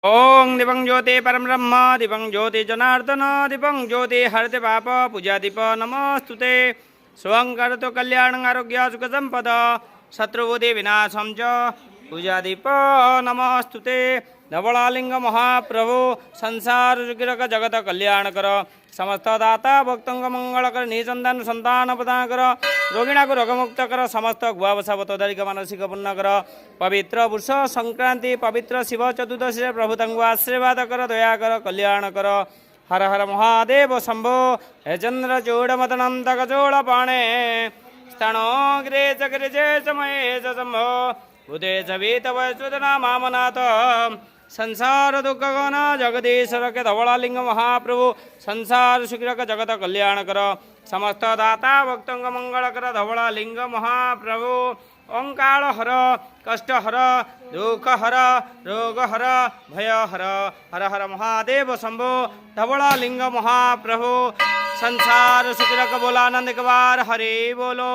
ओं दिवं ज्योति परम ब्रह्म दिवं ज्योति जनार्दन दिवं ज्योति हरते पाप पूजा दीप नमस्तुते स्वं करोतु कल्याणं आरोग्य सुख संपद शत्रुबुद्धि विनाशं च पूजा दीप नमस्तुते धवलालिंग महाप्रभु संसार सुखिरक जगत कल्याण कर समस्त दाता भक्तों मंगल कर निसंतान संतान प्रदान कर रोगिणा को रोगमुक्त कर समस्त गुआवसावतोदारिक मानसिक पुण्य कर पवित्र पुरुष संक्रांति पवित्र शिव चतुर्दशी प्रभु तंगु आशीर्वाद कर दया कर कल्याण कर हर हर महादेव शंभो हे चंद्र चूड़ मतनंत कचोड़ पाणे स्तनो गिरे चक्रे समय शंभो बुधे सवीत वैश्वदना मामनाथ संसार दुख गण जगदीश्वर के धवलालिंग महाप्रभु संसार सुखिरक जगत कल्याण कर समस्त दाता भक्तों मंगल कर धवलालिंग महाप्रभु ओंकार हर कष्ट हर दुख हर रोग हर भय हर हर हर महादेव शंभो धवलालिंग महाप्रभु संसार सुखिरक बोला आनंद के बार हरे बोलो।